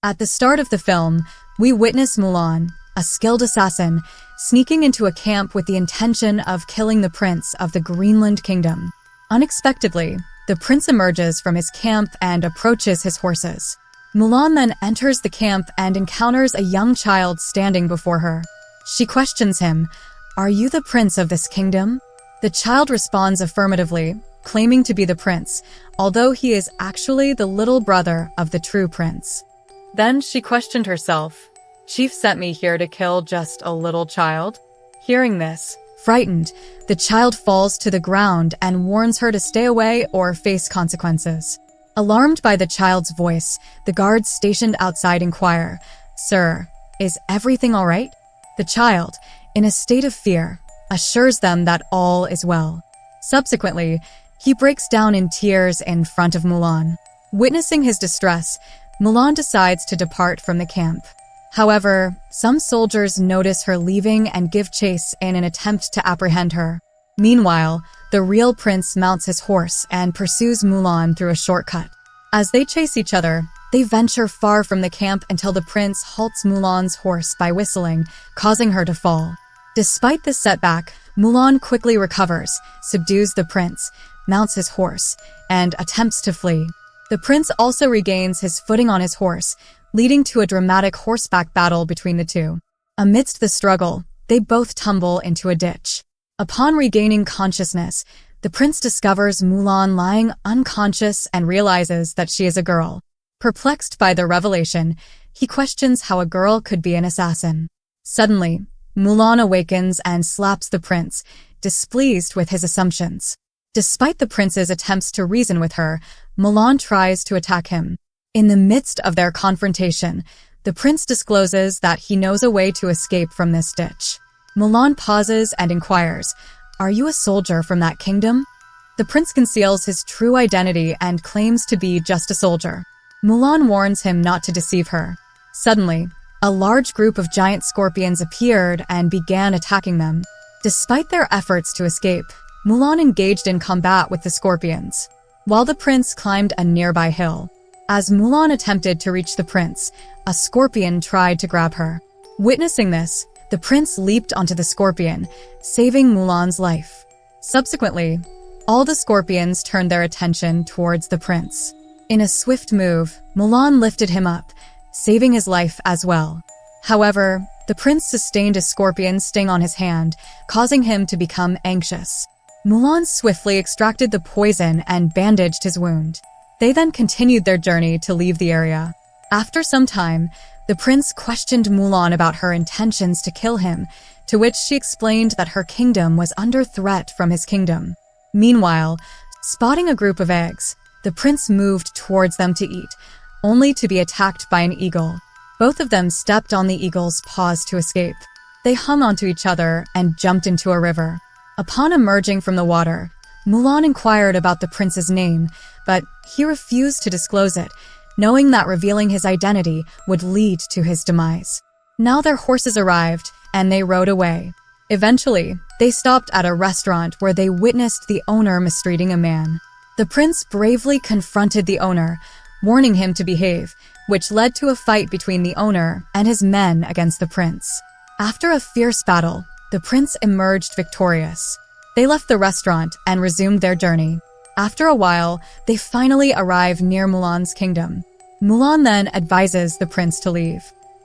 At the start of the film, we witness Mulan, a skilled assassin, sneaking into a camp with the intention of killing the prince of the Greenland kingdom. Unexpectedly, the prince emerges from his camp and approaches his horses. Mulan then enters the camp and encounters a young child standing before her. She questions him, "Are you the prince of this kingdom?" The child responds affirmatively, claiming to be the prince, although he is actually the little brother of the true prince. Then she questioned herself, "Chief sent me here to kill just a little child?" Hearing this, frightened, the child falls to the ground and warns her to stay away or face consequences. Alarmed by the child's voice, the guards stationed outside inquire, "Sir, is everything all right?" The child, in a state of fear, assures them that all is well. Subsequently, he breaks down in tears in front of Mulan. Witnessing his distress, Mulan decides to depart from the camp. However, some soldiers notice her leaving and give chase in an attempt to apprehend her. Meanwhile, the real prince mounts his horse and pursues Mulan through a shortcut. As they chase each other, they venture far from the camp until the prince halts Mulan's horse by whistling, causing her to fall. Despite this setback, Mulan quickly recovers, subdues the prince, mounts his horse, and attempts to flee. The prince also regains his footing on his horse, leading to a dramatic horseback battle between the two. Amidst the struggle, they both tumble into a ditch. Upon regaining consciousness, the prince discovers Mulan lying unconscious and realizes that she is a girl. Perplexed by the revelation, he questions how a girl could be an assassin. Suddenly, Mulan awakens and slaps the prince, displeased with his assumptions. Despite the prince's attempts to reason with her, Mulan tries to attack him. In the midst of their confrontation, the prince discloses that he knows a way to escape from this ditch. Mulan pauses and inquires, "Are you a soldier from that kingdom?" The prince conceals his true identity and claims to be just a soldier. Mulan warns him not to deceive her. Suddenly, a large group of giant scorpions appeared and began attacking them. Despite their efforts to escape, Mulan engaged in combat with the scorpions, while the prince climbed a nearby hill. As Mulan attempted to reach the prince, a scorpion tried to grab her. Witnessing this, the prince leaped onto the scorpion, saving Mulan's life. Subsequently, all the scorpions turned their attention towards the prince. In a swift move, Mulan lifted him up, saving his life as well. However, the prince sustained a scorpion sting on his hand, causing him to become anxious. Mulan swiftly extracted the poison and bandaged his wound. They then continued their journey to leave the area. After some time, the prince questioned Mulan about her intentions to kill him, to which she explained that her kingdom was under threat from his kingdom. Meanwhile, spotting a group of eggs, the prince moved towards them to eat, only to be attacked by an eagle. Both of them stepped on the eagle's paws to escape. They hung onto each other and jumped into a river. Upon emerging from the water, Mulan inquired about the prince's name, but he refused to disclose it, knowing that revealing his identity would lead to his demise. Now their horses arrived, and they rode away. Eventually, they stopped at a restaurant where they witnessed the owner mistreating a man. The prince bravely confronted the owner, warning him to behave, which led to a fight between the owner and his men against the prince. After a fierce battle, the prince emerged victorious. They left the restaurant and resumed their journey. After a while, they finally arrive near Mulan's kingdom. Mulan then advises the prince to leave.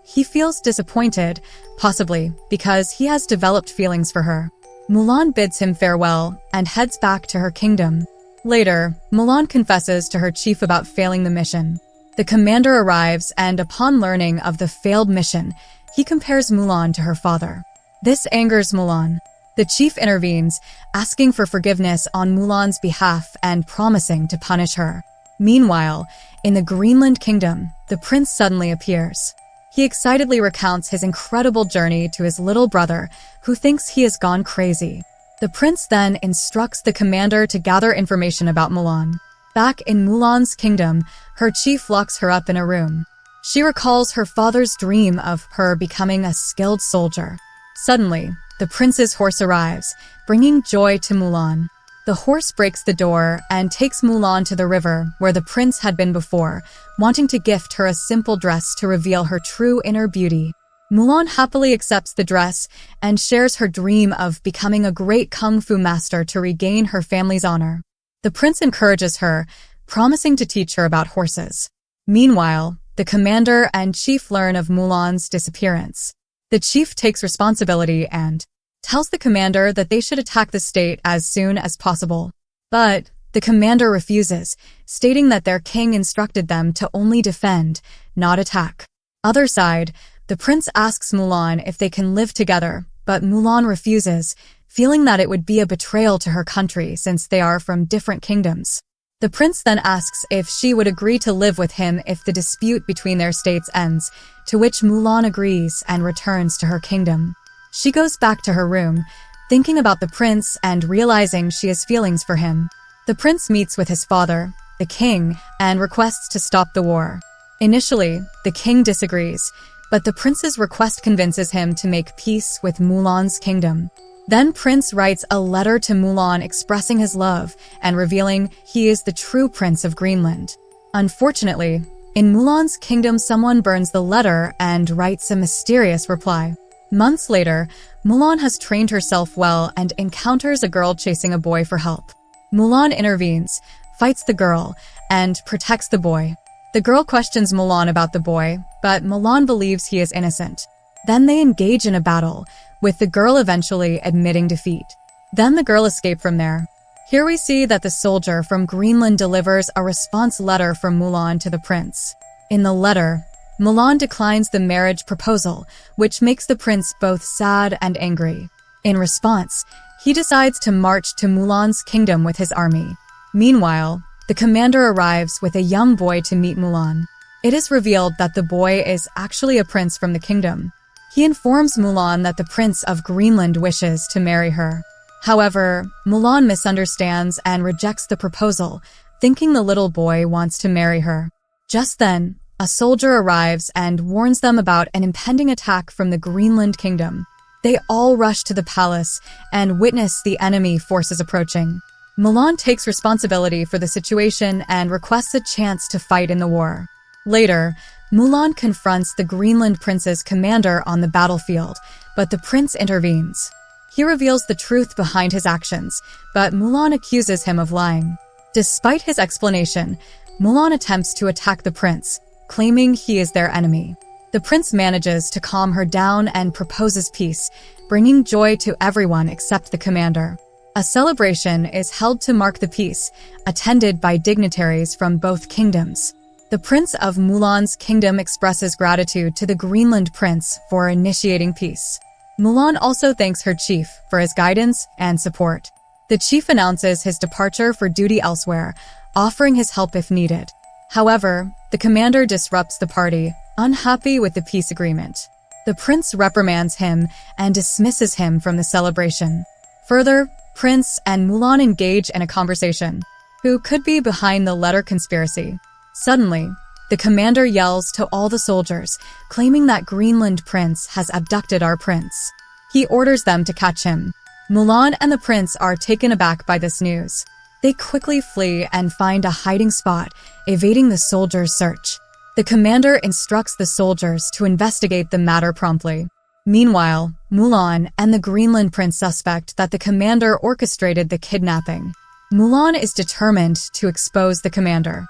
He feels disappointed, possibly because he has developed feelings for her. Mulan bids him farewell and heads back to her kingdom. Later, Mulan confesses to her chief about failing the mission. The commander arrives, and upon learning of the failed mission, he compares Mulan to her father. This angers Mulan. The chief intervenes, asking for forgiveness on Mulan's behalf and promising to punish her. Meanwhile, in the Greenland kingdom, the prince suddenly appears. He excitedly recounts his incredible journey to his little brother, who thinks he has gone crazy. The prince then instructs the commander to gather information about Mulan. Back in Mulan's kingdom, her chief locks her up in a room. She recalls her father's dream of her becoming a skilled soldier. Suddenly, the prince's horse arrives, bringing joy to Mulan. The horse breaks the door and takes Mulan to the river where the prince had been before, wanting to gift her a simple dress to reveal her true inner beauty. Mulan happily accepts the dress and shares her dream of becoming a great kung fu master to regain her family's honor. The prince encourages her, promising to teach her about horses. Meanwhile, the commander and chief learn of Mulan's disappearance. The chief takes responsibility and tells the commander that they should attack the state as soon as possible. But the commander refuses, stating that their king instructed them to only defend, not attack. Other side, the prince asks Mulan if they can live together, but Mulan refuses, feeling that it would be a betrayal to her country since they are from different kingdoms. The prince then asks if she would agree to live with him if the dispute between their states ends, to which Mulan agrees and returns to her kingdom. She goes back to her room, thinking about the prince and realizing she has feelings for him. The prince meets with his father, the king, and requests to stop the war. Initially, the king disagrees, but the prince's request convinces him to make peace with Mulan's kingdom. Then Prince writes a letter to Mulan expressing his love and revealing he is the true prince of Greenland. Unfortunately, in Mulan's kingdom someone burns the letter and writes a mysterious reply. Months later, Mulan has trained herself well and encounters a girl chasing a boy for help. Mulan intervenes, fights the girl, and protects the boy. The girl questions Mulan about the boy, but Mulan believes he is innocent. Then they engage in a battle, with the girl eventually admitting defeat. Then the girl escapes from there. Here we see that the soldier from Greenland delivers a response letter from Mulan to the prince. In the letter, Mulan declines the marriage proposal, which makes the prince both sad and angry. In response, he decides to march to Mulan's kingdom with his army. Meanwhile, the commander arrives with a young boy to meet Mulan. It is revealed that the boy is actually a prince from the kingdom. He informs Mulan that the prince of Greenland wishes to marry her. However, Mulan misunderstands and rejects the proposal, thinking the little boy wants to marry her. Just then, a soldier arrives and warns them about an impending attack from the Greenland kingdom. They all rush to the palace and witness the enemy forces approaching. Mulan takes responsibility for the situation and requests a chance to fight in the war. Later, Mulan confronts the Greenland prince's commander on the battlefield, but the prince intervenes. He reveals the truth behind his actions, but Mulan accuses him of lying. Despite his explanation, Mulan attempts to attack the prince, claiming he is their enemy. The prince manages to calm her down and proposes peace, bringing joy to everyone except the commander. A celebration is held to mark the peace, attended by dignitaries from both kingdoms. The prince of Mulan's kingdom expresses gratitude to the Greenland prince for initiating peace. Mulan also thanks her chief for his guidance and support. The chief announces his departure for duty elsewhere, offering his help if needed. However, the commander disrupts the party, unhappy with the peace agreement. The prince reprimands him and dismisses him from the celebration. Further, Prince and Mulan engage in a conversation. Who could be behind the letter conspiracy? Suddenly, the commander yells to all the soldiers, claiming that Greenland prince has abducted our prince. He orders them to catch him. Mulan and the prince are taken aback by this news. They quickly flee and find a hiding spot, evading the soldiers' search. The commander instructs the soldiers to investigate the matter promptly. Meanwhile, Mulan and the Greenland prince suspect that the commander orchestrated the kidnapping. Mulan is determined to expose the commander.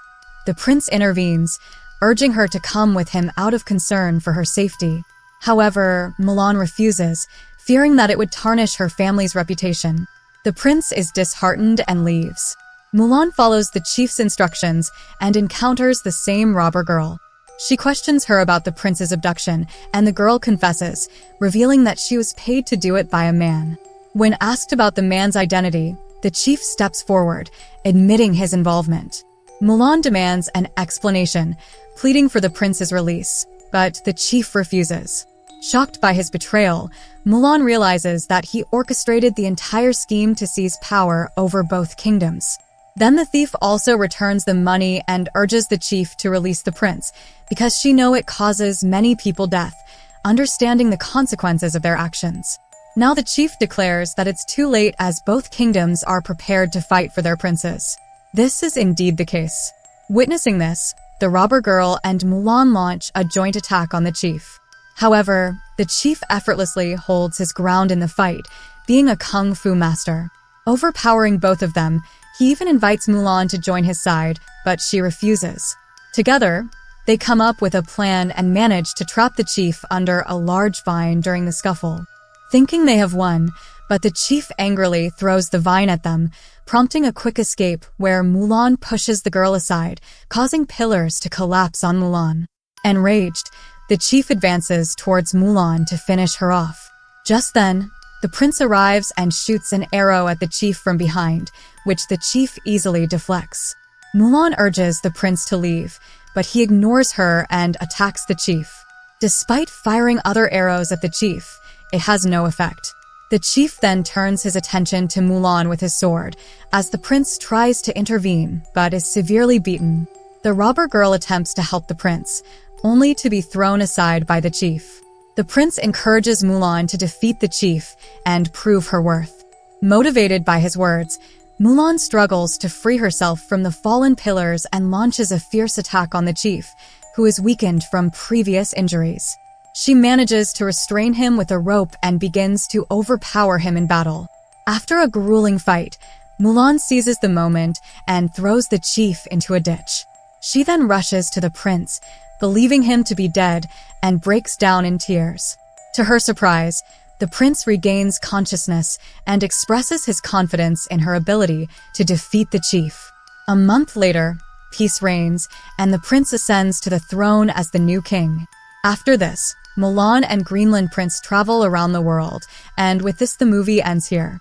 The prince intervenes, urging her to come with him out of concern for her safety. However, Mulan refuses, fearing that it would tarnish her family's reputation. The prince is disheartened and leaves. Mulan follows the chief's instructions and encounters the same robber girl. She questions her about the prince's abduction, and the girl confesses, revealing that she was paid to do it by a man. When asked about the man's identity, the chief steps forward, admitting his involvement. Mulan demands an explanation, pleading for the prince's release, but the chief refuses. Shocked by his betrayal, Mulan realizes that he orchestrated the entire scheme to seize power over both kingdoms. Then the thief also returns the money and urges the chief to release the prince, because she knows it causes many people death, understanding the consequences of their actions. Now the chief declares that it's too late as both kingdoms are prepared to fight for their princes. This is indeed the case. Witnessing this, the robber girl and Mulan launch a joint attack on the chief. However, the chief effortlessly holds his ground in the fight, being a kung fu master. Overpowering both of them, he even invites Mulan to join his side, but she refuses. Together, they come up with a plan and manage to trap the chief under a large vine during the scuffle. Thinking they have won, but the chief angrily throws the vine at them, prompting a quick escape where Mulan pushes the girl aside, causing pillars to collapse on Mulan. Enraged, the chief advances towards Mulan to finish her off. Just then, the prince arrives and shoots an arrow at the chief from behind, which the chief easily deflects. Mulan urges the prince to leave, but he ignores her and attacks the chief. Despite firing other arrows at the chief, it has no effect. The chief then turns his attention to Mulan with his sword, as the prince tries to intervene, but is severely beaten. The robber girl attempts to help the prince, only to be thrown aside by the chief. The prince encourages Mulan to defeat the chief and prove her worth. Motivated by his words, Mulan struggles to free herself from the fallen pillars and launches a fierce attack on the chief, who is weakened from previous injuries. She manages to restrain him with a rope and begins to overpower him in battle. After a grueling fight, Mulan seizes the moment and throws the chief into a ditch. She then rushes to the prince, believing him to be dead, and breaks down in tears. To her surprise, the prince regains consciousness and expresses his confidence in her ability to defeat the chief. A month later, peace reigns, and the prince ascends to the throne as the new king. After this, Mulan and Greenland Prince travel around the world, and with this the movie ends here.